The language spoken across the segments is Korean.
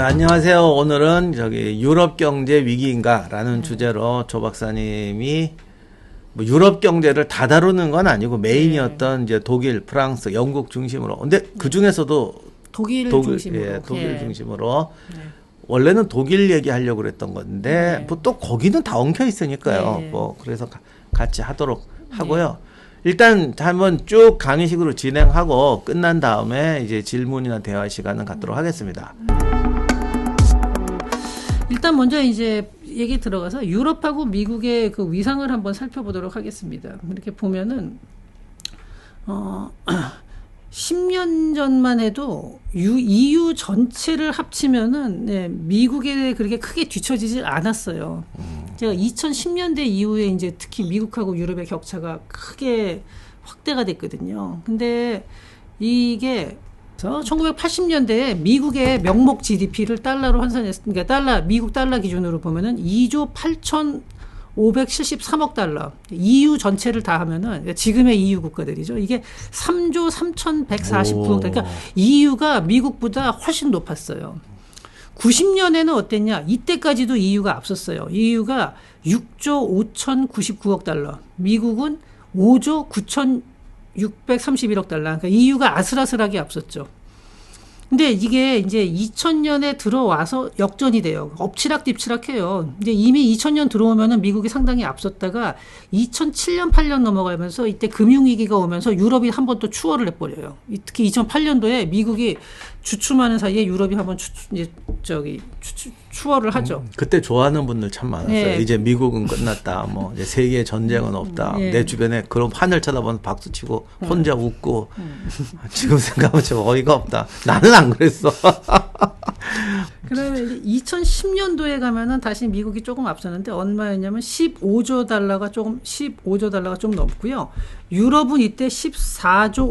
안녕하세요. 오늘은 유럽 경제 위기인가라는 주제로 조 박사님이 뭐 유럽 경제를 다 다루는 건 아니고 메인이었던 이제 독일, 프랑스, 영국 중심으로. 근데 그 중에서도 독일 중심으로. 독일 중심으로. 원래는 독일 얘기하려고 그랬던 건데 뭐 또 거기는 다 엉켜 있으니까요. 뭐 그래서 같이 하도록 하고요. 일단 한번 쭉 강의식으로 진행하고 끝난 다음에 이제 질문이나 대화 시간을 갖도록 하겠습니다. 일단 먼저 이제 얘기 들어가서 유럽하고 미국의 그 위상을 한번 살펴보도록 하겠습니다. 이렇게 보면은 10년 전만 해도 EU 전체를 합치면은 미국에 그렇게 크게 뒤처지질 않았어요. 제가 2010년대 이후에 이제 특히 미국하고 유럽의 격차가 크게 확대가 됐거든요. 근데 이게 1980년대에 미국의 명목 GDP를 달러로 환산했으니까 미국 달러 기준으로 보면은 2조 8,573억 달러. EU 전체를 다 하면은 지금의 EU 국가들이죠. 이게 3조 3,149억 달러. 그러니까 EU가 미국보다 훨씬 높았어요. 90년에는 어땠냐? 이때까지도 EU가 앞섰어요. EU가 6조 5,099억 달러. 미국은 5조 9,631억 달러. 그러니까 EU가 아슬아슬하게 앞섰죠. 근데 이게 이제 2000년에 들어와서 역전이 돼요. 엎치락뒤치락해요. 이제 이미 2000년 들어오면은 미국이 상당히 앞섰다가 2007년, 8년 넘어가면서 이때 금융위기가 오면서 유럽이 한 번 또 추월을 해버려요. 특히 2008년도에 미국이 주춤하는 사이에 유럽이 한번 추월을 하죠. 그때 좋아하는 분들 참 많았어요. 네. 이제 미국은 끝났다. 뭐 이제 세계 전쟁은 없다. 내 주변에 그런 하늘 쳐다보면 박수치고 혼자 웃고 지금 생각하면 좀 어이가 없다. 나는 안 그랬어. 그러면 2010년도에 가면은 다시 미국이 조금 앞섰는데 얼마였냐면 15조 달러가 좀 넘고요. 유럽은 이때 14조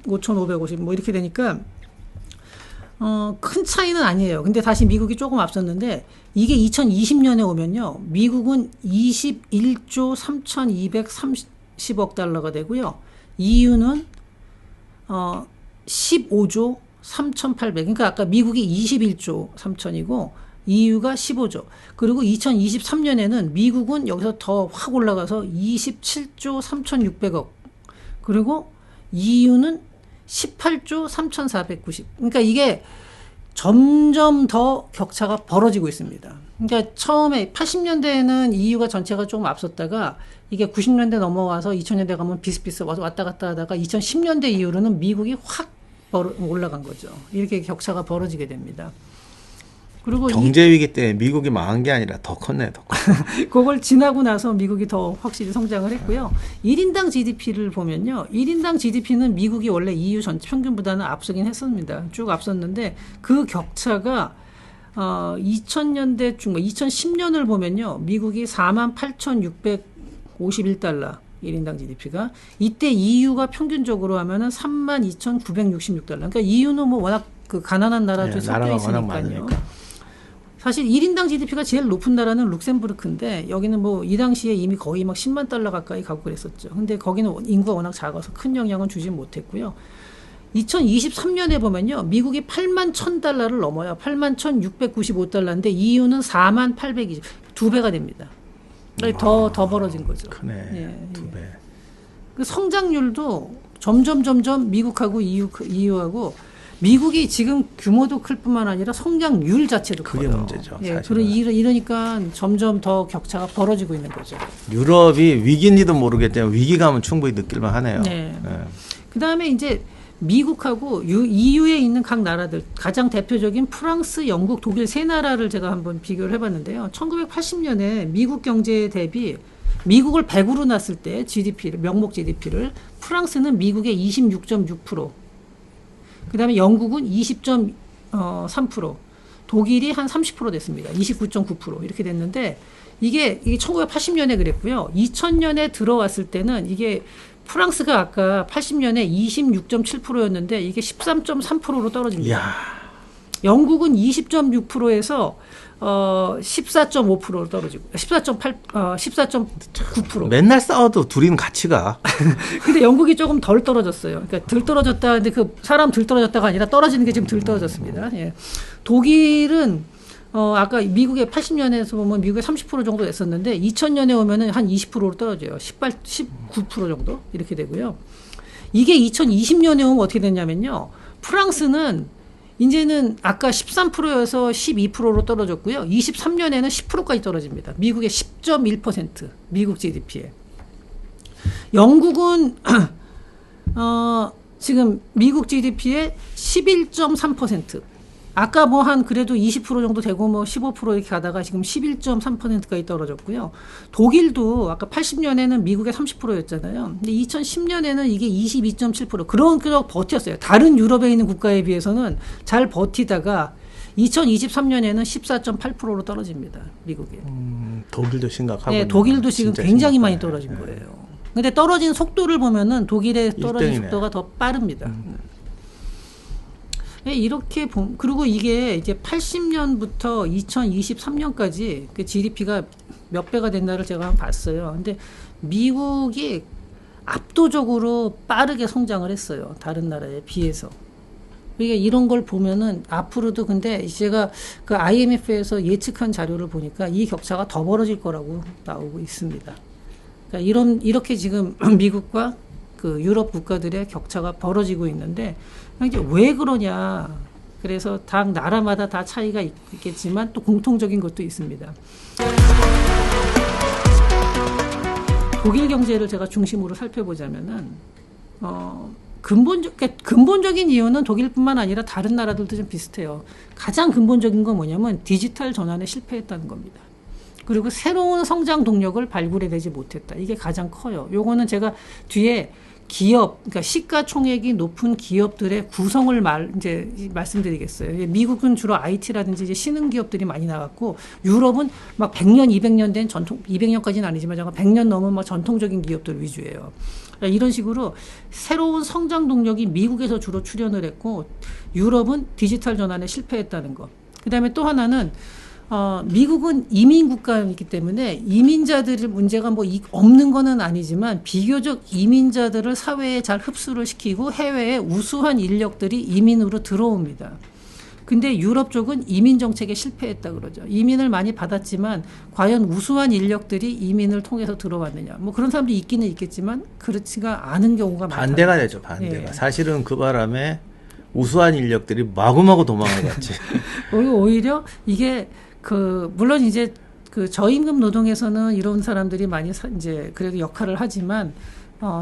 5,550 뭐 이렇게 되니까 큰 차이는 아니에요. 근데 다시 미국이 조금 앞섰는데 이게 2020년에 오면요. 미국은 21조 3,230억 달러가 되고요. EU는 15조 3,800. 그러니까 아까 미국이 21조 3천이고 EU가 15조. 그리고 2023년에는 미국은 여기서 더 확 올라가서 27조 3,600억. 그리고 EU는 18조 3,490. 그러니까 이게 점점 더 격차가 벌어지고 있습니다. 그러니까 처음에 80년대에는 EU가 전체가 조금 앞섰다가 이게 90년대 넘어와서 2000년대 가면 비슷비슷 왔다 갔다 하다가 2010년대 이후로는 미국이 확 올라간 거죠. 이렇게 격차가 벌어지게 됩니다. 그리고 경제 위기 때 미국이 망한 게 아니라 더 컸네, 더 컸어. 그걸 지나고 나서 미국이 더 확실히 성장을 했고요. 1인당 GDP를 보면요. 1인당 GDP는 미국이 원래 EU 전체 평균보다는 앞서긴 했습니다. 쭉 앞섰는데 그 격차가 2000년대 중반, 2010년을 보면요. 미국이 48,651달러. 1인당 GDP가 이때 EU가 평균적으로 하면은 32,966달러. 그러니까 EU는 뭐 워낙 그 가난한 나라들 섞여 있으니까요. 사실 1인당 GDP가 제일 높은 나라는 룩셈부르크인데 여기는 뭐 이 당시에 이미 거의 막 10만 달러 가까이 가고 그랬었죠. 근데 거기는 인구가 워낙 작아서 큰 영향은 주지 못했고요. 2023년에 보면요. 미국이 8만 1,000달러를 넘어요. 8만 1,695달러인데 EU는 4만 820. 2배가 됩니다. 더 벌어진 거죠. 크네. 2배. 그 성장률도 점점 미국하고 EU하고 미국이 지금 규모도 클 뿐만 아니라 성장률 자체도 그게 커요. 문제죠. 이러니까 점점 더 격차가 벌어지고 있는 거죠. 유럽이 위기인지도 모르겠지만 위기감은 충분히 느낄만 하네요. 그다음에 이제 미국하고 EU에 있는 각 나라들 가장 대표적인 프랑스, 영국, 독일 세 나라를 제가 한번 비교를 해봤는데요. 1980년에 미국 경제 대비 미국을 100으로 놨을 때 명목 GDP를 프랑스는 미국의 26.6%, 그다음에 영국은 20.3%, 독일이 한 30% 됐습니다. 29.9% 이렇게 됐는데 이게 1980년에 그랬고요. 2000년에 들어왔을 때는 이게 프랑스가 아까 80년에 26.7%였는데 이게 13.3%로 떨어집니다. 이야. 영국은 20.6%에서 14.5%로 떨어지고 14.9%. 맨날 싸워도 둘이는 같이 가. 근데 영국이 조금 덜 떨어졌어요. 그러니까 덜 떨어졌다. 근데 그 사람 덜 떨어졌다가 아니라 떨어지는 게 지금 덜 떨어졌습니다. 예. 독일은 아까 미국의 80년에서 보면 미국의 30% 정도 됐었는데 2000년에 오면은 한 20%로 떨어져요. 19% 정도 이렇게 되고요. 이게 2020년에 오면 어떻게 됐냐면요. 프랑스는 이제는 아까 13%여서 12%로 떨어졌고요. 23년에는 10%까지 떨어집니다. 미국의 10.1%, 미국 GDP에. 영국은 지금 미국 GDP의 11.3%. 아까 뭐 한 그래도 20% 정도 되고 뭐 15% 이렇게 가다가 지금 11.3%까지 떨어졌고요. 독일도 아까 80년에는 미국의 30%였잖아요. 근데 2010년에는 이게 22.7%. 그런 버텼어요. 다른 유럽에 있는 국가에 비해서는 잘 버티다가 2023년에는 14.8%로 떨어집니다. 미국에. 독일도 심각하고. 네, 독일도 지금 굉장히 심각하네. 많이 떨어진 거예요. 근데 떨어진 속도를 보면은 독일의 떨어진 1등이네. 속도가 더 빠릅니다. 이렇게 그리고 이게 이제 80년부터 2023년까지 그 GDP가 몇 배가 된다를 제가 한번 봤어요. 근데 미국이 압도적으로 빠르게 성장을 했어요. 다른 나라에 비해서. 그러니까 이런 걸 보면은 앞으로도 근데 제가 그 IMF에서 예측한 자료를 보니까 이 격차가 더 벌어질 거라고 나오고 있습니다. 그러니까 이렇게 지금 미국과 그 유럽 국가들의 격차가 벌어지고 있는데 이제 왜 그러냐. 그래서 각 나라마다 다 차이가 있겠지만 또 공통적인 것도 있습니다. 독일 경제를 제가 중심으로 살펴보자면은 근본적인 이유는 독일뿐만 아니라 다른 나라들도 좀 비슷해요. 가장 근본적인 건 뭐냐면 디지털 전환에 실패했다는 겁니다. 그리고 새로운 성장 동력을 발굴해내지 못했다. 이게 가장 커요. 요거는 제가 뒤에 기업, 그러니까 시가총액이 높은 기업들의 구성을 이제 말씀드리겠어요. 미국은 주로 IT라든지 이제 신흥 기업들이 많이 나갔고, 유럽은 막 100년, 200년 된 200년까지는 아니지만 100년 넘은 막 전통적인 기업들 위주예요. 그러니까 이런 식으로 새로운 성장 동력이 미국에서 주로 출현을 했고, 유럽은 디지털 전환에 실패했다는 것. 그 다음에 또 하나는 미국은 이민 국가이기 때문에 이민자들의 문제가 뭐 없는 거는 아니지만 비교적 이민자들을 사회에 잘 흡수를 시키고 해외에 우수한 인력들이 이민으로 들어옵니다. 근데 유럽 쪽은 이민 정책에 실패했다 그러죠. 이민을 많이 받았지만 과연 우수한 인력들이 이민을 통해서 들어왔느냐. 뭐 그런 사람도 있기는 있겠지만 그렇지가 않은 경우가 많다. 반대가 되죠. 반대가. 네. 사실은 그 바람에 우수한 인력들이 마구마구 도망을 갔지. 오히려 이게 물론 이제 그 저임금 노동에서는 이런 사람들이 많이 이제 그래도 역할을 하지만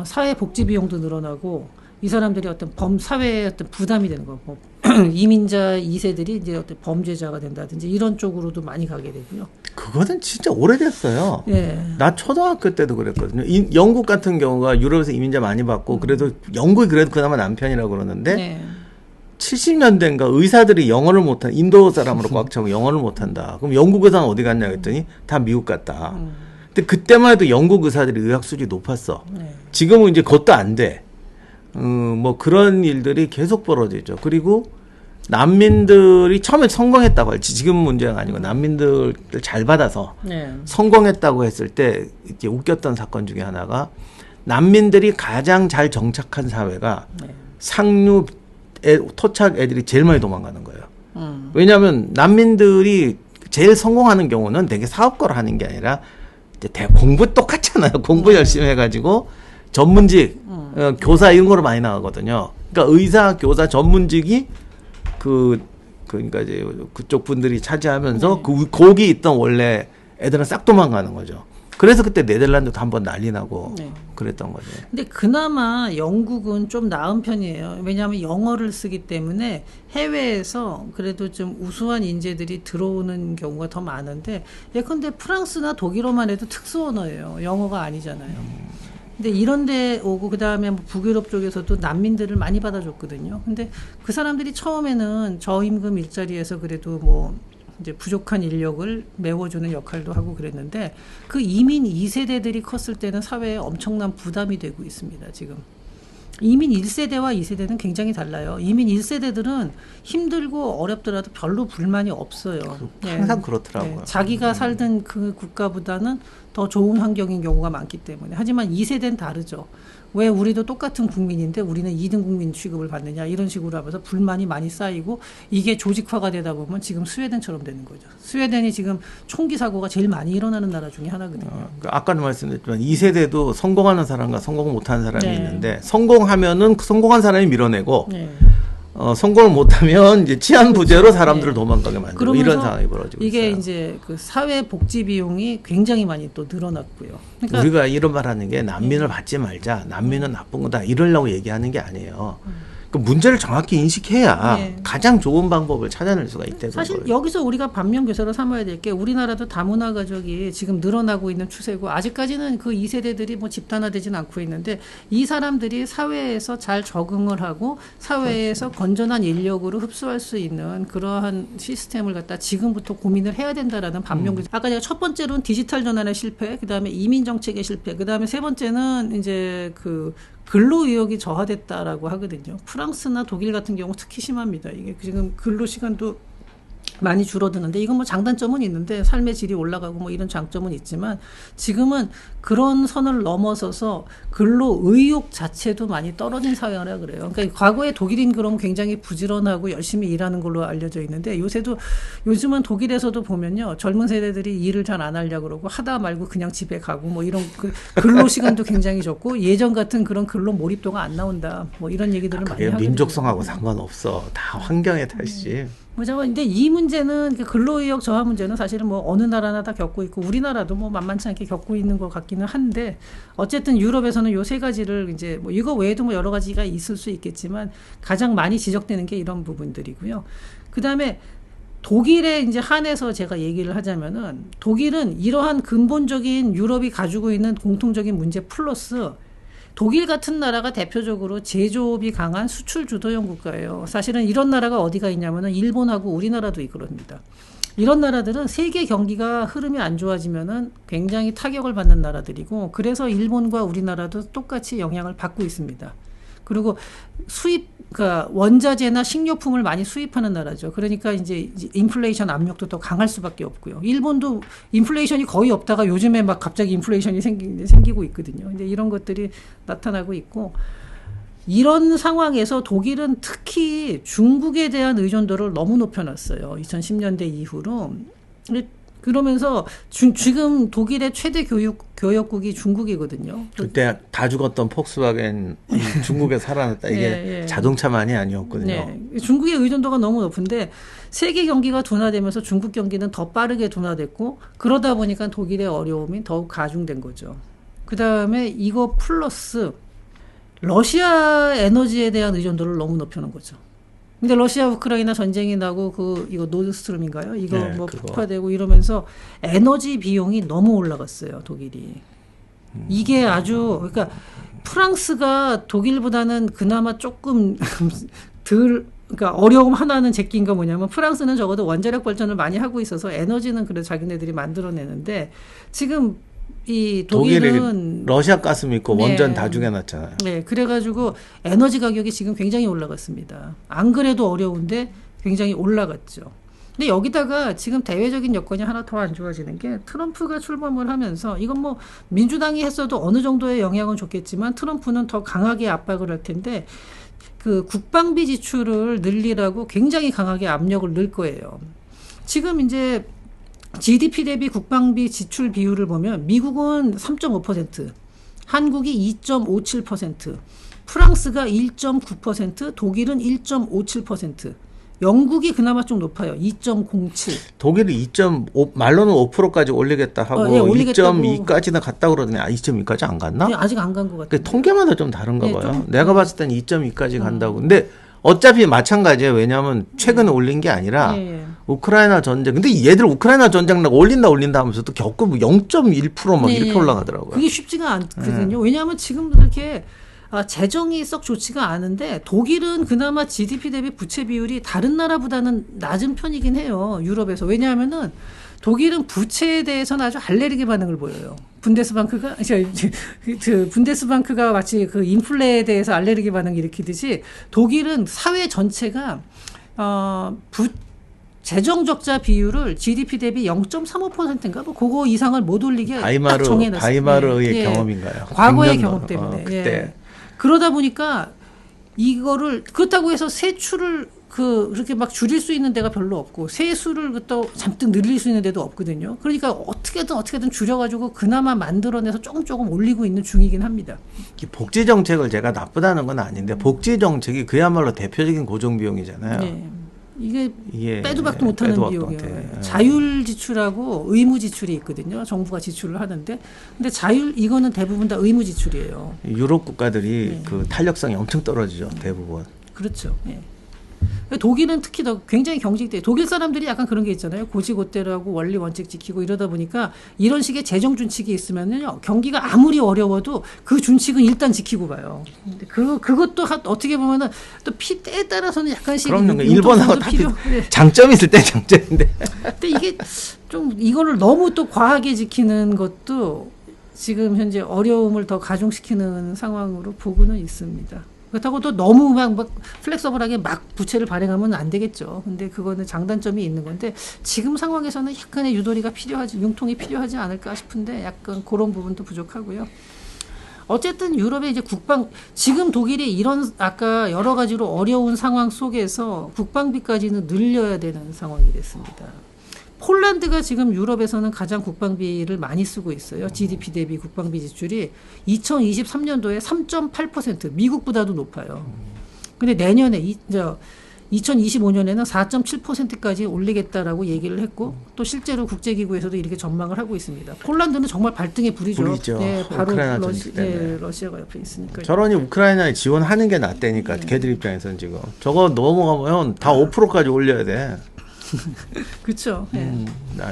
사회 복지 비용도 늘어나고 이 사람들이 어떤 사회의 어떤 부담이 되는 거. 뭐 이민자 2세들이 이제 어떤 범죄자가 된다든지 이런 쪽으로도 많이 가게 되고요. 그거는 진짜 오래됐어요. 예. 나 초등학교 때도 그랬거든요. 영국 같은 경우가 유럽에서 이민자 많이 받고 그래도 영국이 그래도 그나마 남편이라고 그러는데 네. 70년대인가 의사들이 영어를 못한 인도 사람으로 꽉 차고 영어를 못한다. 그럼 영국 의사는 어디 갔냐 했더니 다 미국 갔다. 근데 그때만 해도 영국 의사들이 의학 수준이 높았어. 네. 지금은 이제 그것도 안 돼. 뭐 그런 일들이 계속 벌어지죠. 그리고 난민들이 처음에 성공했다고 할지 지금 문제가 아니고 난민들 잘 받아서 네. 성공했다고 했을 때 이제 웃겼던 사건 중에 하나가 난민들이 가장 잘 정착한 사회가 네. 상류 토착 애들이 제일 많이 도망가는 거예요. 왜냐하면 난민들이 제일 성공하는 경우는 되게 사업가를 하는 게 아니라 이제 공부 똑같잖아요. 공부 열심히 해가지고 전문직, 교사 이런 거로 많이 나가거든요. 그러니까 의사, 교사, 전문직이 그러니까 이제 그쪽 분들이 차지하면서 거기 있던 원래 애들은 싹 도망가는 거죠. 그래서 그때 네덜란드도 한번 난리 나고 네. 그랬던 거죠. 근데 그나마 영국은 좀 나은 편이에요. 왜냐하면 영어를 쓰기 때문에 해외에서 그래도 좀 우수한 인재들이 들어오는 경우가 더 많은데 예컨대 프랑스나 독일어만 해도 특수 언어예요. 영어가 아니잖아요. 근데 이런 데 오고 그다음에 뭐 북유럽 쪽에서도 난민들을 많이 받아줬거든요. 근데 그 사람들이 처음에는 저임금 일자리에서 그래도 뭐 이제 부족한 인력을 메워주는 역할도 하고 그랬는데 그 이민 2세대들이 컸을 때는 사회에 엄청난 부담이 되고 있습니다. 지금. 이민 1세대와 2세대는 굉장히 달라요. 이민 1세대들은 힘들고 어렵더라도 별로 불만이 없어요. 항상 그렇더라고요. 자기가 살던 그 국가보다는 더 좋은 환경인 경우가 많기 때문에. 하지만 2세대는 다르죠. 왜 우리도 똑같은 국민인데 우리는 2등 국민 취급을 받느냐 이런 식으로 하면서 불만이 많이 쌓이고 이게 조직화가 되다 보면 지금 스웨덴처럼 되는 거죠. 스웨덴이 지금 총기 사고가 제일 많이 일어나는 나라 중에 하나거든요. 아까도 말씀드렸지만 2세대도 성공하는 사람과 성공 못하는 사람이 있는데 성공하면은 성공한 사람이 밀어내고 성공을 못하면 이제 치안 부재로 사람들을 도망가게 만들고 이런 상황이 벌어지고 이게 있어요. 이제 그 사회 복지 비용이 굉장히 많이 또 늘어났고요. 그러니까 우리가 이런 말하는 게 난민을 받지 말자, 난민은 나쁜 거다 이러려고 얘기하는 게 아니에요. 그 문제를 정확히 인식해야 가장 좋은 방법을 찾아낼 수가 있다는 사실 거예요. 여기서 우리가 반면교사로 삼아야 될 게 우리나라도 다문화 가족이 지금 늘어나고 있는 추세고 아직까지는 그 2세대들이 뭐 집단화되지는 않고 있는데 이 사람들이 사회에서 잘 적응을 하고 사회에서 건전한 인력으로 흡수할 수 있는 그러한 시스템을 갖다 지금부터 고민을 해야 된다라는 반면교사. 아까 제가 첫 번째로는 디지털 전환의 실패, 그다음에 이민 정책의 실패, 그다음에 세 번째는 이제 그 근로 의욕이 저하됐다라고 하거든요. 프랑스나 독일 같은 경우 특히 심합니다. 이게 지금 근로 시간도 많이 줄어드는데 이건 뭐 장단점은 있는데 삶의 질이 올라가고 뭐 이런 장점은 있지만 지금은 그런 선을 넘어서서 근로 의욕 자체도 많이 떨어진 사회라 그래요. 그러니까 과거에 독일인 그럼 굉장히 부지런하고 열심히 일하는 걸로 알려져 있는데 요즘은 독일에서도 보면요. 젊은 세대들이 일을 잘 안 하려고 그러고 하다 말고 그냥 집에 가고 뭐 이런 그 근로 시간도 굉장히 적고 예전 같은 그런 근로 몰입도가 안 나온다. 뭐 이런 얘기들을 많이 하거든요. 민족성하고 상관없어. 다 환경의 탓이지. 근데 이 문제는 근로의욕 저하 문제는 사실은 뭐 어느 나라나 다 겪고 있고 우리나라도 뭐 만만치 않게 겪고 있는 것 같기는 한데 어쨌든 유럽에서는 요 세 가지를 이제 뭐 이거 외에도 뭐 여러 가지가 있을 수 있겠지만 가장 많이 지적되는 게 이런 부분들이고요. 그 다음에 독일에 이제 한해서 제가 얘기를 하자면은 독일은 이러한 근본적인 유럽이 가지고 있는 공통적인 문제 플러스 독일 같은 나라가 대표적으로 제조업이 강한 수출 주도형 국가예요. 사실은 이런 나라가 어디가 있냐면은 일본하고 우리나라도 있거든요. 이런 나라들은 세계 경기가 흐름이 안 좋아지면은 굉장히 타격을 받는 나라들이고 그래서 일본과 우리나라도 똑같이 영향을 받고 있습니다. 그리고 그러니까 원자재나 식료품을 많이 수입하는 나라죠. 그러니까 이제 인플레이션 압력도 더 강할 수밖에 없고요. 일본도 인플레이션이 거의 없다가 요즘에 막 갑자기 인플레이션이 생기고 있거든요. 근데 이런 것들이 나타나고 있고 이런 상황에서 독일은 특히 중국에 대한 의존도를 너무 높여놨어요. 2010년대 이후로. 그러면서 지금 독일의 최대 교역국이 중국이거든요. 그때 다 죽었던 폭스바겐 중국에 살아났다. 이게 자동차만이 아니었거든요. 중국의 의존도가 너무 높은데 세계 경기가 둔화되면서 중국 경기는 더 빠르게 둔화됐고 그러다 보니까 독일의 어려움이 더욱 가중된 거죠. 그다음에 이거 플러스 러시아 에너지에 대한 의존도를 너무 높여놓은 거죠. 근데 러시아 우크라이나 전쟁이 나고 이거 노드스트림인가요? 이거 뭐 폭파되고 이러면서 에너지 비용이 너무 올라갔어요, 독일이. 이게 아주 그러니까 프랑스가 독일보다는 그나마 조금 그러니까 어려움 하나는 제낀 거 뭐냐면 프랑스는 적어도 원자력 발전을 많이 하고 있어서 에너지는 그래도 자기네들이 만들어내는데 지금 이 독일은 러시아 가스 믿고 원전 다 죽여놨잖아요. 네, 그래가지고 에너지 가격이 지금 굉장히 올라갔습니다. 안 그래도 어려운데 굉장히 올라갔죠. 근데 여기다가 지금 대외적인 여건이 하나 더 안 좋아지는 게 트럼프가 출범을 하면서 이건 뭐 민주당이 했어도 어느 정도의 영향은 줬겠지만 트럼프는 더 강하게 압박을 할 텐데 그 국방비 지출을 늘리라고 굉장히 강하게 압력을 넣을 거예요. 지금 이제 GDP 대비 국방비 지출 비율을 보면 미국은 3.5%, 한국이 2.57%, 프랑스가 1.9%, 독일은 1.57%, 영국이 그나마 좀 높아요. 2.07. 독일이 2.5 말로는 5%까지 올리겠다 하고 2.2까지나 갔다 그러더니 2.2까지 안 갔나? 네, 아직 안 간 것 같아요. 통계마다 좀 다른가 봐요. 내가 봤을 땐 2.2까지 간다고. 근데 어차피 마찬가지예요. 왜냐하면 최근에 올린 게 아니라 우크라이나 전쟁. 근데 얘들 우크라이나 전쟁 나고 올린다 하면서 또 겪고 0.1% 막 이렇게 올라가더라고요. 그게 쉽지가 않거든요. 왜냐하면 지금 그렇게 재정이 썩 좋지가 않은데 독일은 그나마 GDP 대비 부채 비율이 다른 나라보다는 낮은 편이긴 해요. 유럽에서. 왜냐하면은 독일은 부채에 대해서는 아주 알레르기 반응을 보여요. 분데스방크가 분데스방크가 마치 그 인플레에 대해서 알레르기 반응을 일으키듯이 독일은 사회 전체가 재정 적자 비율을 GDP 대비 0.35%인가 뭐 그거 이상을 못 올리게 딱 정해놨어요. 바이마르의 경험인가요? 과거의 경험 때문에. 그때. 그러다 보니까 이거를 그렇다고 해서 세출을 그렇게 막 줄일 수 있는 데가 별로 없고 세수를 또 잔뜩 늘릴 수 있는 데도 없거든요. 그러니까 어떻게든 줄여가지고 그나마 만들어내서 조금 올리고 있는 중이긴 합니다. 복지 정책을 제가 나쁘다는 건 아닌데 복지 정책이 그야말로 대표적인 고정 비용이잖아요. 네. 이게 빼도 박도 못하는 비용이에요. 자율 지출하고 의무 지출이 있거든요. 정부가 지출을 하는데, 근데 이거는 대부분 다 의무 지출이에요. 유럽 국가들이 그 탄력성이 엄청 떨어지죠, 대부분. 그렇죠. 네. 독일은 특히 더 굉장히 경직돼. 독일 사람들이 약간 그런 게 있잖아요. 고지고대로 하고 원리 원칙 지키고 이러다 보니까 이런 식의 재정 준칙이 있으면은요, 경기가 아무리 어려워도 그 준칙은 일단 지키고 가요. 근데 그것도 어떻게 보면은 또 때에 따라서는 약간씩 그럼요. 일본하고 다 장점이 있을 때 장점인데. 근데 이게 좀 이거를 너무 또 과하게 지키는 것도 지금 현재 어려움을 더 가중시키는 상황으로 보고는 있습니다. 그렇다고 또 너무 막 플렉서블하게 막 부채를 발행하면 안 되겠죠. 근데 그거는 장단점이 있는 건데 지금 상황에서는 약간의 유도리가 융통이 필요하지 않을까 싶은데 약간 그런 부분도 부족하고요. 어쨌든 유럽의 이제 지금 독일이 이런 아까 여러 가지로 어려운 상황 속에서 국방비까지는 늘려야 되는 상황이 됐습니다. 폴란드가 지금 유럽에서는 가장 국방비를 많이 쓰고 있어요. GDP 대비 국방비 지출이 2023년도에 3.8%, 미국보다도 높아요. 근데 내년에 2025년에는 4.7%까지 올리겠다라고 얘기를 했고 또 실제로 국제기구에서도 이렇게 전망을 하고 있습니다. 폴란드는 정말 발등에 불이죠. 네, 바로 러시아가 옆에 있으니까. 저런이 우크라이나에 지원하는 게 낫다니까. 걔들 입장에서는 지금. 저거 넘어가면 다 5%까지 올려야 돼. 그렇죠. 네.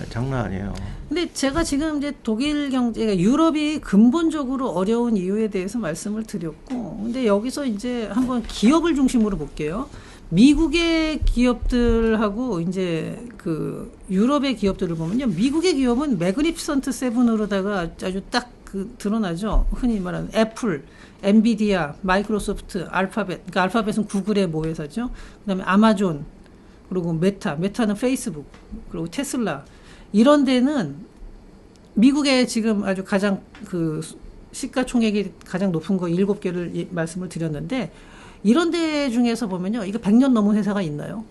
장난 아니에요. 근데 제가 지금 이제 독일 경제가 유럽이 근본적으로 어려운 이유에 대해서 말씀을 드렸고, 근데 여기서 이제 한번 기업을 중심으로 볼게요. 미국의 기업들하고 이제 그 유럽의 기업들을 보면요, 미국의 기업은 매그니피선트 세븐으로다가 아주 딱 드러나죠. 흔히 말하는 애플, 엔비디아, 마이크로소프트, 알파벳. 그러니까 알파벳은 구글의 모회사죠. 그다음에 아마존. 그리고 메타는 페이스북, 그리고 테슬라 이런 데는 미국의 지금 아주 가장 그 시가총액이 가장 높은 거 7개를 말씀을 드렸는데 이런 데 중에서 보면요, 이거 100년 넘은 회사가 있나요?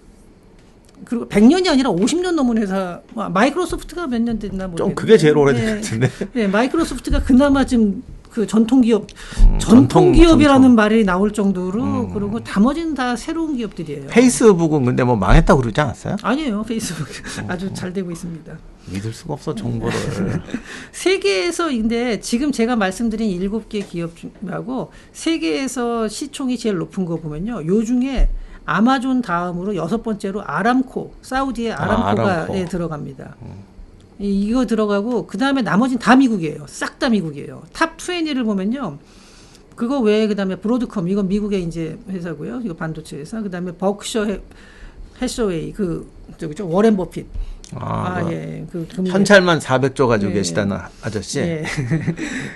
그리고 100년이 아니라 50년 넘은 회사, 마이크로소프트가 몇 년 됐나 모르겠는데. 좀 그게 제일 오래된 것 같은데. 네, 마이크로소프트가 그나마 좀 그 전통기업이라는 말이 나올 정도로 그리고 나머지는 다 새로운 기업들이에요. 페이스북은 근데 뭐 망했다고 그러지 않았어요? 아니에요. 페이스북 아주 잘 되고 있습니다. 믿을 수가 없어, 정보를. 세계에서 근데 지금 제가 말씀드린 7개 기업 중하고 세계에서 시총이 제일 높은 거 보면요, 요 중에 아마존 다음으로 6번째로 아람코, 사우디의 아람코가 들어갑니다. 이거 들어가고 그 다음에 나머지는 다 미국이에요. 싹 다 미국이에요. 탑 20를 보면요, 그거 외에 그 다음에 브로드컴, 이건 미국의 이제 회사고요. 이거 반도체 회사. 그 다음에 버크셔 해서웨이, 저기죠, 워렌 버핏. 예. 현찰만 400조 가지고 계시다는 아저씨. 예.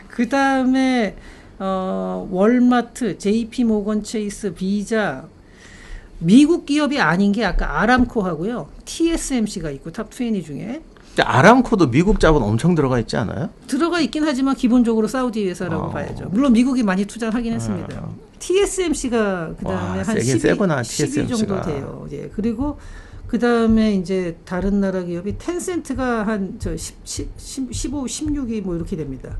그 다음에 월마트, JP 모건 체이스, 비자. 미국 기업이 아닌 게 아까 아람코 하고요, TSMC가 있고 탑 20 중에. 아람코도 미국 자본 엄청 들어가 있지 않아요? 들어가 있긴 하지만 기본적으로 사우디 회사라고 봐야죠. 물론 미국이 많이 투자를 하긴 했습니다. TSMC가 그다음에 한 12 정도 돼요. 예. 그리고 그다음에 이제 다른 나라 기업이 텐센트가 한 15, 16이 뭐 이렇게 됩니다.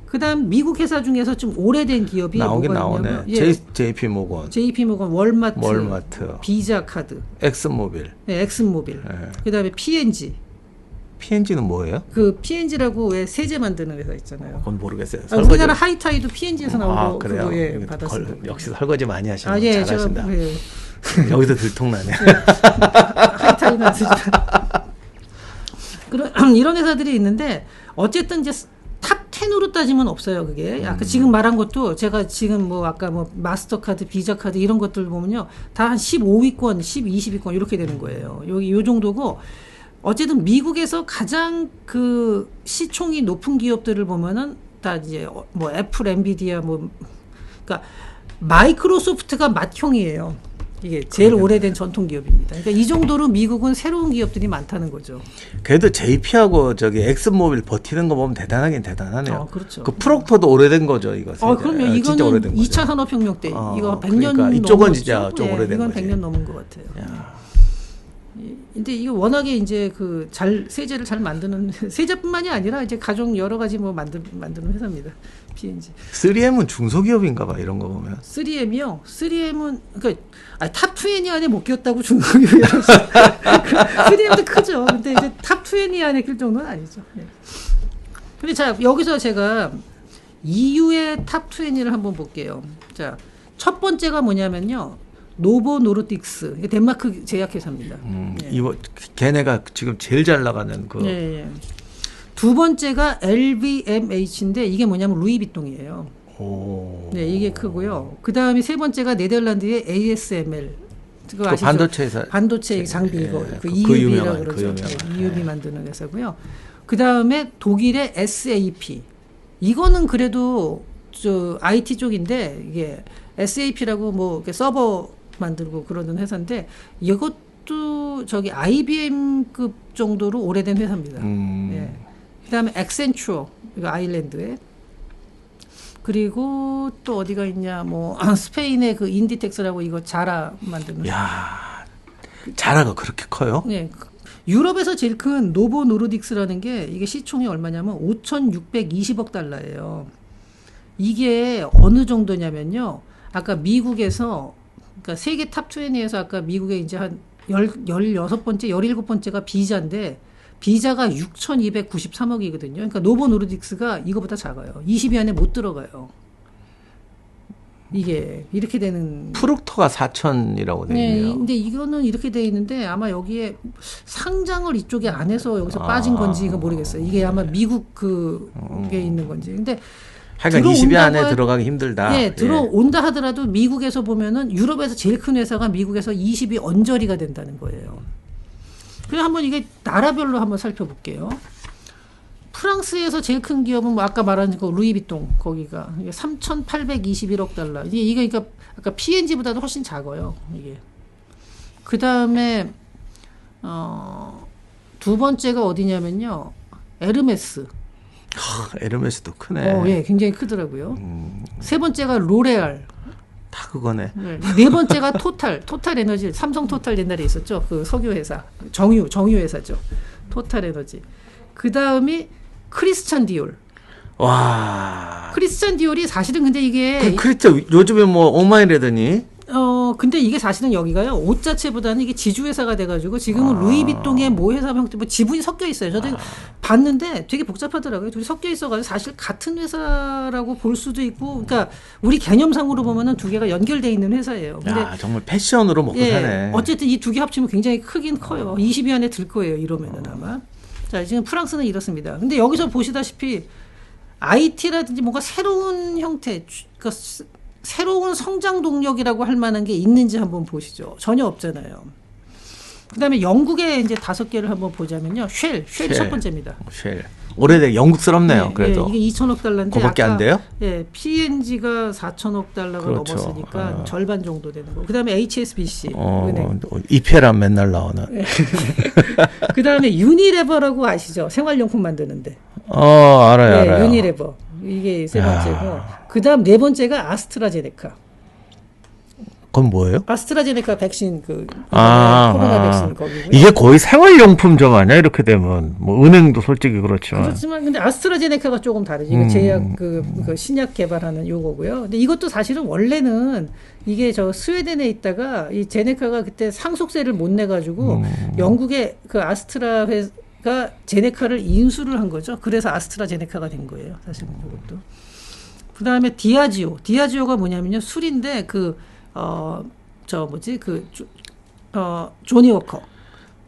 그다음 미국 회사 중에서 좀 오래된 기업이 나오긴 뭐가 나오네. 예. JP 모건, 월마트, 비자 카드, 엑슨모빌. 네, 엑슨모빌. 네. 그다음에 P&G는 뭐예요? 그 P&G라고 왜 세제 만드는 회사 있잖아요. 그건 모르겠어요. 우리나라 하이타이도 P&G에서 나온 거. 그래요? 예, 받았습니다. 역시 설거지 많이 하시는 예, 잘하신다. 여기서 들통나네. 하이타이는 이런 회사들이 있는데 어쨌든 이제 탑 10으로 따지면 없어요, 그게. 아까 지금 말한 것도 제가 지금 아까 마스터카드, 비자카드 이런 것들 보면요, 다 한 15위권, 20위권 이렇게 되는 거예요. 요 정도고, 어쨌든 미국에서 가장 그 시총이 높은 기업들을 보면은 다 이제 뭐 애플, 엔비디아 뭐 그러니까 마이크로소프트가 맏형이에요. 이게 제일 오래된 전통 기업입니다. 그러니까 이 정도로 미국은 새로운 기업들이 많다는 거죠. 그래도 JP하고 저기 엑슨모빌 버티는 거 보면 대단하긴 대단하네요. 그렇죠. 그 프록터도 오래된 거죠, 이거. 그럼요. 진짜 이거는 오래된 2차 거죠. 산업혁명 때 이거 100년 그러니까 넘었죠. 이쪽은 진짜 좀 오래된 이건 거지. 100년 넘은 것 같아요. 야. 근데 이거 워낙에 이제 그 세제를 잘 만드는 세제뿐만이 아니라 이제 가족 여러 가지 뭐 만드는 회사입니다. P&G. 3M은 중소기업인가 봐, 이런 거 보면. 3M이요. 3M은 그러니까 탑 20 안에 못 꼈다고 중소기업이라고. 3M도 크죠. 근데 이제 탑 20 안에 낄 정도는 아니죠. 네. 근데 자, 여기서 제가 EU의 탑 20를 한번 볼게요. 자, 첫 번째가 뭐냐면요. 노보 노르딕스. 이게 덴마크 제약회사입니다. 예. 이거 걔네가 지금 제일 잘 나가는 그. 예. 두 번째가 LVMH인데 이게 뭐냐면 루이비통이에요. 오. 네, 이게 크고요. 그 다음에 세 번째가 네덜란드의 ASML. 그거 아시죠? 반도체 회사. 반도체 장비 이거. 예, 그 그 EUV라고 유명한, 그러죠. 그 유명한. EUV 만드는 회사고요. 그 다음에 독일의 SAP. 이거는 그래도 저 IT 쪽인데 이게 SAP라고 뭐 이렇게 서버 만들고 그러는 회사인데 이것도 저기 IBM급 정도로 오래된 회사입니다. 예. 그다음에 액센추어 이거 아일랜드에 그리고 또 어디가 있냐 뭐 스페인의 그 인디텍스라고 이거 자라 만드는. 야, 자라가 그렇게 커요? 네. 유럽에서 제일 큰 노보 노르딕스라는 게 이게 시총이 얼마냐면 5,620억 달러예요. 이게 어느 정도냐면요. 아까 미국에서 그러니까 세계 탑 20에서 아까 미국에 이제 한 16번째, 17번째가 비자인데 비자가 6,293억이거든요. 그러니까 노보 노르딕스가 이거보다 작아요. 20위 안에 못 들어가요. 이게 이렇게 되는. 프록터가 4천이라고 되어 있네요. 네, 근데 이거는 이렇게 돼 있는데 아마 여기에 상장을 이쪽에 안 해서 여기서 빠진 건지가 모르겠어요. 이게 아마 미국 그게 있는 건지. 근데 하여간 20위 안에 들어가기 힘들다. 네, 들어온다 하더라도 미국에서 보면은 유럽에서 제일 큰 회사가 미국에서 20위 언저리가 된다는 거예요. 그래서 한번 이게 나라별로 한번 살펴볼게요. 프랑스에서 제일 큰 기업은 뭐 아까 말한 그 루이비통 거기가 3,821억 달러. 이게 그러니까 아까 P&G보다도 훨씬 작아요. 이게. 그 다음에 두 번째가 어디냐면요, 에르메스. 에르메스도 크네. 예, 굉장히 크더라고요. 세 번째가 로레알. 다 그거네. 네 번째가 토탈 에너지. 삼성 토탈 옛날에 있었죠. 그 석유 회사. 정유 회사죠. 토탈 에너지. 그 다음이 크리스찬 디올. 와. 크리스찬 디올이 사실은 근데 이게 그렇죠. 요즘에 뭐 오마이래더니. 근데 이게 사실은 여기가요, 옷 자체보다는 이게 지주회사가 돼가지고 지금은 루이비통의 모 회사 형태, 뭐 지분이 섞여 있어요. 저도 봤는데 되게 복잡하더라고요. 둘이 섞여 있어가지고 사실 같은 회사라고 볼 수도 있고, 그러니까 우리 개념상으로 보면은 두 개가 연결돼 있는 회사예요. 근데 정말 패션으로 먹고 사네. 어쨌든 이 두 개 합치면 굉장히 크긴 커요. 20위 안에 들 거예요. 이러면은 아마. 자, 지금 프랑스는 이렇습니다. 근데 여기서 보시다시피 IT라든지 뭔가 새로운 형태, 그러니까 새로운 성장 동력이라고 할 만한 게 있는지 한번 보시죠. 전혀 없잖아요. 그다음에 영국의 이제 5개를 한번 보자면요. 쉘 첫 번째입니다. 쉘. 오래돼 영국스럽네요. 네, 그래도. 이게 2천억 달러인데 그거밖에 안 돼요? 예, P&G가 4천억 달러가 그렇죠. 넘었으니까 절반 정도 되는 거. 그다음에 HSBC 은행. 이페란 맨날 나오는. 그다음에 유니레버라고 아시죠? 생활용품 만드는데. 알아요. 유니레버. 이게 세 번째고. 그다음 네 번째가 아스트라제네카. 그건 뭐예요? 아스트라제네카 백신 코로나 백신 거기고요. 이게 거의 생활용품점 아니야? 이렇게 되면 뭐 은행도 솔직히 그렇지만 근데 아스트라제네카가 조금 다르지. 이거 제약 그 신약 개발하는 요거고요. 근데 이것도 사실은 원래는 이게 저 스웨덴에 있다가 이 제네카가 그때 상속세를 못 내 가지고 영국의 그 아스트라 회가 제네카를 인수를 한 거죠. 그래서 아스트라제네카가 된 거예요. 사실은 이것도. 그다음에 디아지오가 뭐냐면요, 술인데 조니워커.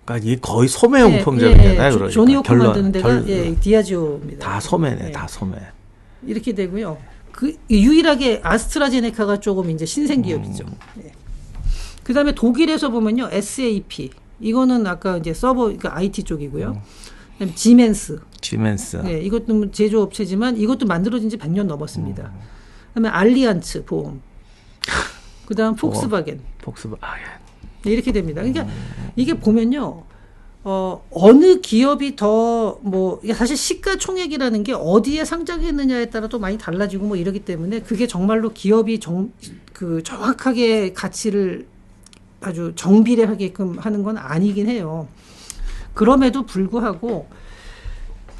그러니까 이게 거의 소매용품점이잖아요. 그러니까. 조니워커 만드는 데가 디아지오입니다. 다 소매네, 다 소매. 이렇게 되고요. 유일하게 아스트라제네카가 조금 이제 신생 기업이죠. 그다음에 독일에서 보면요, SAP. 이거는 아까 이제 서버, 그러니까 IT 쪽이고요. 그다음에 지멘스. 네, 이것도 제조업체지만 이것도 만들어진 지 100년 넘었습니다. 그다음에 알리안츠 보험. 그다음 폭스바겐. 네, 이렇게 됩니다. 그러니까 이게 보면요. 어느 기업이 더 이게 사실 시가총액이라는 게 어디에 상장했느냐에 따라 또 많이 달라지고 뭐 이러기 때문에 그게 정말로 기업이 정확하게 가치를 아주 정비례하게끔 하는 건 아니긴 해요. 그럼에도 불구하고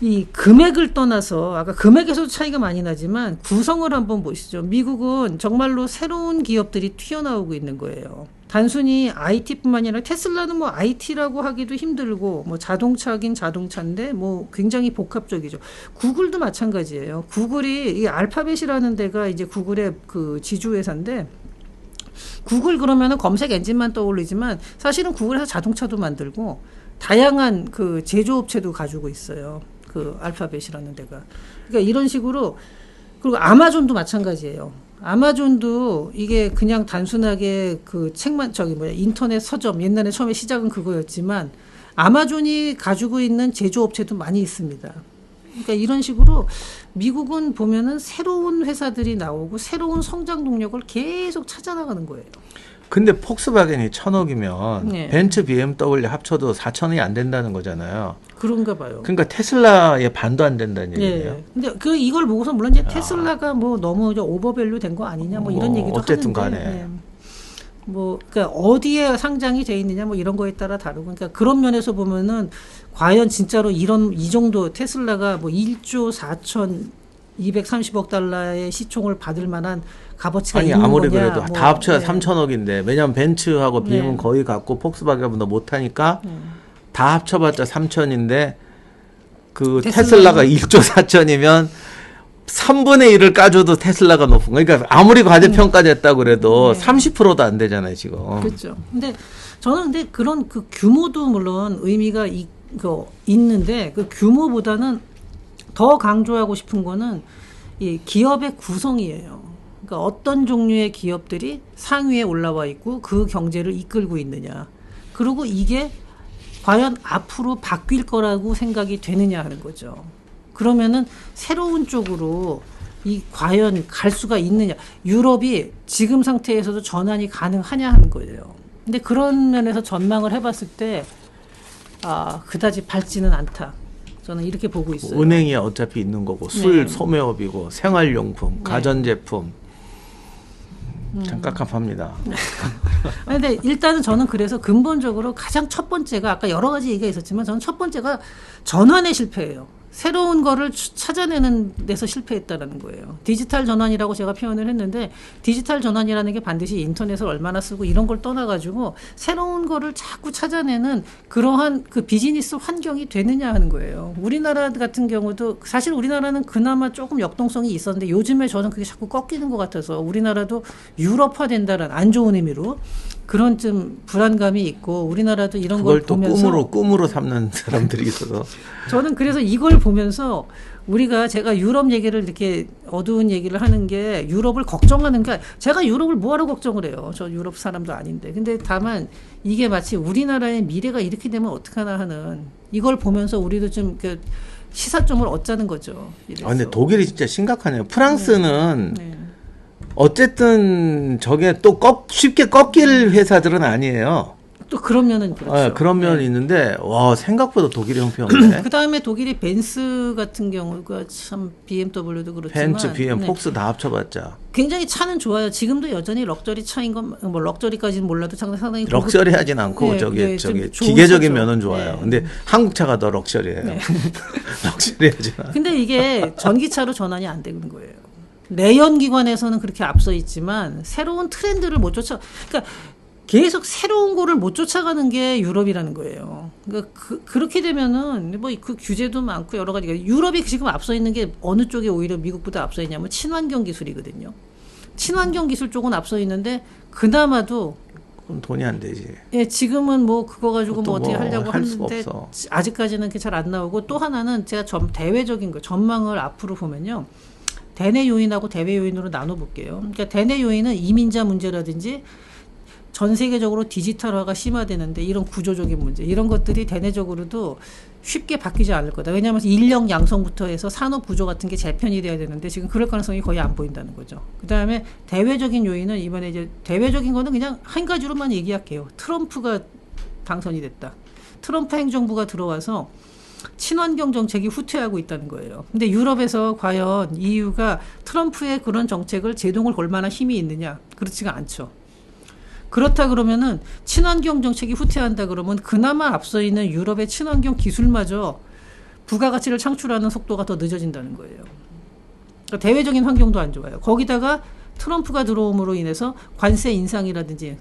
이 금액을 떠나서 아까 금액에서도 차이가 많이 나지만 구성을 한번 보시죠. 미국은 정말로 새로운 기업들이 튀어나오고 있는 거예요. 단순히 IT뿐만 아니라 테슬라는 뭐 IT라고 하기도 힘들고 뭐 자동차긴 자동차인데 뭐 굉장히 복합적이죠. 구글도 마찬가지예요. 구글이 이 알파벳이라는 데가 이제 구글의 그 지주회사인데 구글 그러면은 검색 엔진만 떠올리지만 사실은 구글에서 자동차도 만들고 다양한 그 제조업체도 가지고 있어요. 그 알파벳이라는 데가. 그러니까 이런 식으로 그리고 아마존도 마찬가지예요. 아마존도 이게 그냥 단순하게 그 책만 인터넷 서점 옛날에 처음에 시작은 그거였지만 아마존이 가지고 있는 제조업체도 많이 있습니다. 그러니까 이런 식으로 미국은 보면은 새로운 회사들이 나오고 새로운 성장 동력을 계속 찾아나가는 거예요. 근데 폭스바겐이 1,000억이면 네. 벤츠, BMW 합쳐도 4,000억이 안 된다는 거잖아요. 그런가 봐요. 그러니까 테슬라의 반도 안 된다는 얘기예요. 네. 근데 이걸 보고서 물론 이제 테슬라가 뭐 너무 오버밸류 된 거 아니냐 뭐 이런 얘기도 어쨌든 하는데. 간에. 네. 그러니까 어디에 상장이 돼 있느냐 뭐 이런 거에 따라 다르고. 그러니까 그런 면에서 보면은 과연 진짜로 이 정도 테슬라가 뭐 1조 4,230억 달러의 시총을 받을 만한 값어치가 있는 아무리 거냐. 그래도 다 합쳐야 3,000억인데 왜냐하면 벤츠하고 BM은 거의 갖고 폭스바겐보다 못하니까 다 합쳐봤자 3,000인데 그 테슬라가 1조 4천이면 3분의 1을 까줘도 테슬라가 높은 거예요. 그러니까 아무리 과대평가됐다고 그래도 30%도 안 되잖아요, 지금. 그렇죠. 근데 저는 그런 그 규모도 물론 의미가 있는데 그 규모보다는 더 강조하고 싶은 거는 이 기업의 구성이에요. 그러니까 어떤 종류의 기업들이 상위에 올라와 있고 그 경제를 이끌고 있느냐. 그리고 이게 과연 앞으로 바뀔 거라고 생각이 되느냐 하는 거죠. 그러면은 새로운 쪽으로 과연 갈 수가 있느냐. 유럽이 지금 상태에서도 전환이 가능하냐 하는 거예요. 근데 그런 면에서 전망을 해봤을 때 그다지 밝지는 않다. 저는 이렇게 보고 있어요. 은행이 어차피 있는 거고 술, 소매업이고 생활용품, 가전제품 참 깝깝합니다. 근데 일단은 저는 그래서 근본적으로 가장 첫 번째가 아까 여러 가지 얘기가 있었지만 저는 첫 번째가 전환의 실패예요. 새로운 거를 찾아내는 데서 실패했다라는 거예요. 디지털 전환이라고 제가 표현을 했는데 디지털 전환이라는 게 반드시 인터넷을 얼마나 쓰고 이런 걸 떠나가지고 새로운 거를 자꾸 찾아내는 그러한 그 비즈니스 환경이 되느냐 하는 거예요. 우리나라 같은 경우도 사실 우리나라는 그나마 조금 역동성이 있었는데 요즘에 저는 그게 자꾸 꺾이는 것 같아서 우리나라도 유럽화된다는 안 좋은 의미로 그런 좀 불안감이 있고 우리나라도 이런 걸 보면서 그걸 또 꿈으로 삼는 사람들이 있어서 저는 그래서 이걸 보면서 제가 유럽 얘기를 이렇게 어두운 얘기를 하는 게 유럽을 걱정하는 게 제가 유럽을 뭐하러 걱정을 해요. 저 유럽 사람도 아닌데. 근데 다만 이게 마치 우리나라의 미래가 이렇게 되면 어떡하나 하는 이걸 보면서 우리도 좀 시사점을 얻자는 거죠. 근데 독일이 진짜 심각하네요. 프랑스는 어쨌든 저게 또 쉽게 꺾일 회사들은 아니에요. 또 그런 면은 그렇죠. 그런 면이 있는데 와 생각보다 독일이 형편없네. 그 다음에 독일이 벤츠 같은 경우가 참 BMW도 그렇지만 벤츠, BM, 폭스 다 합쳐봤자 굉장히 차는 좋아요. 지금도 여전히 럭셔리 차인 건 뭐 럭셔리까지는 몰라도 상당히 럭셔리하진 않고 저기 기계적인 면은 좋아요. 근데 한국 차가 더 럭셔리해요. 럭셔리하진 않아. 근데 이게 전기차로 전환이 안 되는 거예요. 내연기관에서는 그렇게 앞서 있지만 새로운 트렌드를 못 그러니까 계속 새로운 거를 못 쫓아가는 게 유럽이라는 거예요. 그러니까 그렇게 되면은 뭐 그 규제도 많고 여러 가지가 유럽이 지금 앞서 있는 게 어느 쪽에 오히려 미국보다 앞서 있냐면 친환경 기술이거든요. 친환경 기술 쪽은 앞서 있는데 그나마도 그럼 돈이 안 되지. 예, 지금은 뭐 그거 가지고 뭐 어떻게 하려고 할 하는데 아직까지는 잘 안 나오고 또 하나는 제가 대외적인 거 전망을 앞으로 보면요. 대내 요인하고 대외 요인으로 나눠 볼게요. 그러니까 대내 요인은 이민자 문제라든지 전 세계적으로 디지털화가 심화되는데 이런 구조적인 문제 이런 것들이 대내적으로도 쉽게 바뀌지 않을 거다. 왜냐하면 인력 양성부터 해서 산업 구조 같은 게 재편이 돼야 되는데 지금 그럴 가능성이 거의 안 보인다는 거죠. 그다음에 대외적인 요인은 이번에 이제 대외적인 거는 그냥 한 가지로만 얘기할게요. 트럼프가 당선이 됐다. 트럼프 행정부가 들어와서 친환경 정책이 후퇴하고 있다는 거예요. 근데 유럽에서 과연 EU가 트럼프의 그런 정책을 제동을 걸 만한 힘이 있느냐? 그렇지가 않죠. 그렇다 그러면은 친환경 정책이 후퇴한다 그러면 그나마 앞서 있는 유럽의 친환경 기술마저 부가가치를 창출하는 속도가 더 늦어진다는 거예요. 그러니까 대외적인 환경도 안 좋아요. 거기다가 트럼프가 들어옴으로 인해서 관세 인상이라든지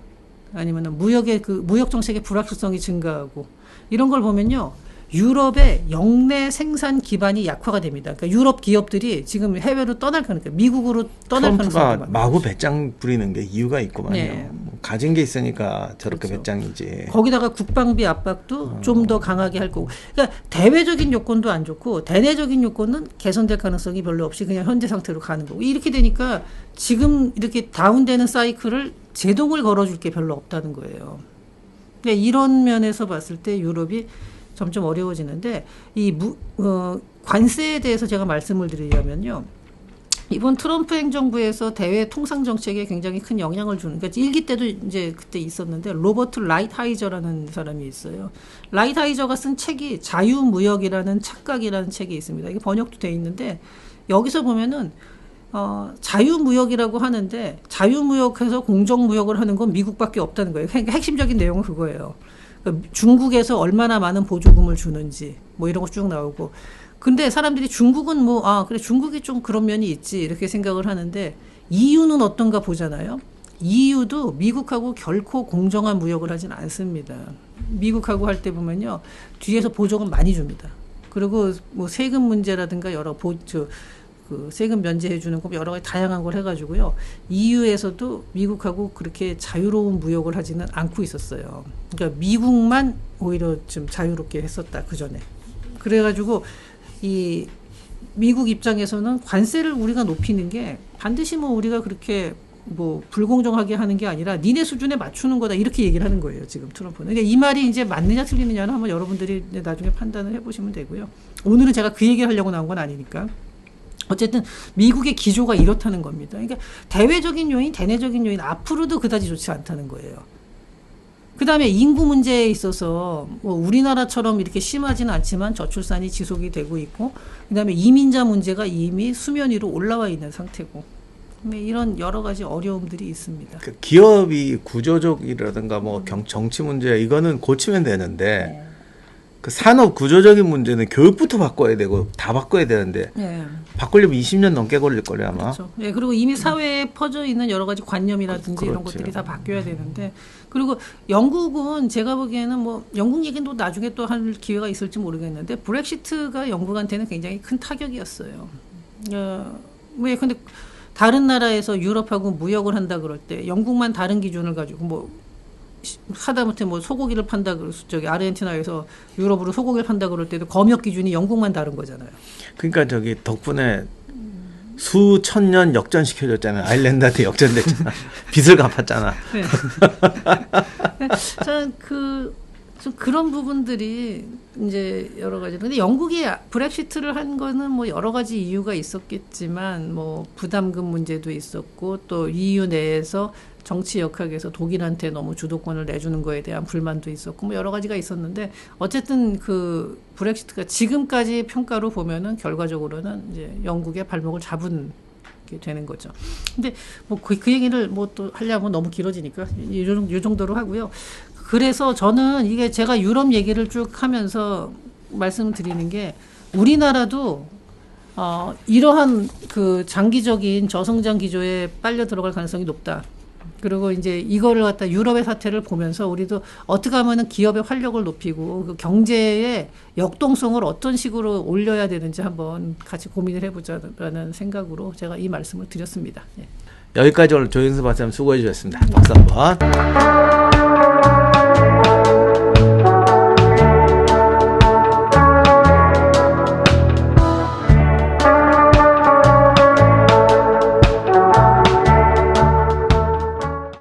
아니면은 무역 정책의 불확실성이 증가하고 이런 걸 보면요. 유럽의 영내 생산 기반이 약화가 됩니다. 그러니까 유럽 기업들이 지금 해외로 떠날 거니까 미국으로 떠날 가능성이 트럼프가 마구 배짱 부리는 게 이유가 있구만요. 네. 뭐 가진 게 있으니까 저렇게 그렇죠. 배짱이지. 거기다가 국방비 압박도 좀 더 강하게 할 거고. 그러니까 대외적인 요건도 안 좋고 대내적인 요건은 개선될 가능성이 별로 없이 그냥 현재 상태로 가는 거고. 이렇게 되니까 지금 이렇게 다운되는 사이클을 제동을 걸어줄 게 별로 없다는 거예요. 그러니까 이런 면에서 봤을 때 유럽이 점점 어려워지는데 관세에 대해서 제가 말씀을 드리자면요. 이번 트럼프 행정부에서 대외 통상 정책에 굉장히 큰 영향을 주는, 그러니까 일기 때도 이제 그때 있었는데 로버트 라이트하이저라는 사람이 있어요. 라이트하이저가 쓴 책이 자유무역이라는 착각이라는 책이 있습니다. 이게 번역도 돼 있는데 여기서 보면은 자유무역이라고 하는데 자유무역해서 공정무역을 하는 건 미국밖에 없다는 거예요. 그러니까 핵심적인 내용은 그거예요. 그러니까 중국에서 얼마나 많은 보조금을 주는지 뭐 이런 거 쭉 나오고. 근데 사람들이 중국은 그래 중국이 좀 그런 면이 있지 이렇게 생각을 하는데 EU는 어떤가 보잖아요. EU도 미국하고 결코 공정한 무역을 하진 않습니다. 미국하고 할 때 보면요. 뒤에서 보조금 많이 줍니다. 그리고 뭐 세금 문제라든가 여러 그 세금 면제해 주는 거 여러 가지 다양한 걸 해가지고요. EU에서도 미국하고 그렇게 자유로운 무역을 하지는 않고 있었어요. 그러니까 미국만 오히려 좀 자유롭게 했었다 그 전에. 그래가지고 이 미국 입장에서는 관세를 우리가 높이는 게 반드시 우리가 그렇게 불공정하게 하는 게 아니라 니네 수준에 맞추는 거다 이렇게 얘기를 하는 거예요 지금 트럼프는. 그러니까 이 말이 이제 맞느냐 틀리느냐는 한번 여러분들이 나중에 판단을 해보시면 되고요. 오늘은 제가 그 얘기를 하려고 나온 건 아니니까. 어쨌든 미국의 기조가 이렇다는 겁니다. 그러니까 대외적인 요인, 대내적인 요인 앞으로도 그다지 좋지 않다는 거예요. 그다음에 인구 문제에 있어서 우리나라처럼 이렇게 심하지는 않지만 저출산이 지속이 되고 있고, 그다음에 이민자 문제가 이미 수면 위로 올라와 있는 상태고, 이런 여러 가지 어려움들이 있습니다. 그 기업이 구조적이라든가 정치 문제 이거는 고치면 되는데. 네. 그 산업 구조적인 문제는 교육부터 바꿔야 되고 다 바꿔야 되는데 네. 바꾸려면 20년 넘게 걸릴 거예요 아마. 그렇죠. 네, 그리고 이미 사회에 퍼져 있는 여러 가지 관념이라든지 이런 그렇죠. 것들이 다 바뀌어야 되는데, 그리고 영국은 제가 보기에는 영국 얘기는 또 나중에 또 할 기회가 있을지 모르겠는데 브렉시트가 영국한테는 굉장히 큰 타격이었어요. 왜 근데 다른 나라에서 유럽하고 무역을 한다 그럴 때 영국만 다른 기준을 가지고 하다못해 소고기를 판다 저기 아르헨티나에서 유럽으로 소고기를 판다 그럴 때도 검역 기준이 영국만 다른 거잖아요. 그러니까 저기 덕분에 수천 년 역전시켜줬잖아요. 아일랜드한테 역전됐잖아. 빚을 갚았잖아. 네. 저는 좀 그런 부분들이 이제 여러 가지. 근데 영국이 브렉시트를 한 거는 여러 가지 이유가 있었겠지만 부담금 문제도 있었고 또 EU 내에서 정치 역학에서 독일한테 너무 주도권을 내주는 거에 대한 불만도 있었고 여러 가지가 있었는데 어쨌든 그 브렉시트가 지금까지 평가로 보면은 결과적으로는 이제 영국의 발목을 잡은 게 되는 거죠. 근데 그 얘기를 또 하려면 너무 길어지니까 이 정도로 하고요. 그래서 저는 이게 제가 유럽 얘기를 쭉 하면서 말씀드리는 게 우리나라도 이러한 그 장기적인 저성장 기조에 빨려 들어갈 가능성이 높다. 그리고 이제 이거를 갖다 유럽의 사태를 보면서 우리도 어떻게 하면은 기업의 활력을 높이고 그 경제의 역동성을 어떤 식으로 올려야 되는지 한번 같이 고민을 해보자라는 생각으로 제가 이 말씀을 드렸습니다. 예. 여기까지 오늘 조인수 박사님 수고해 주셨습니다. 박수 한번.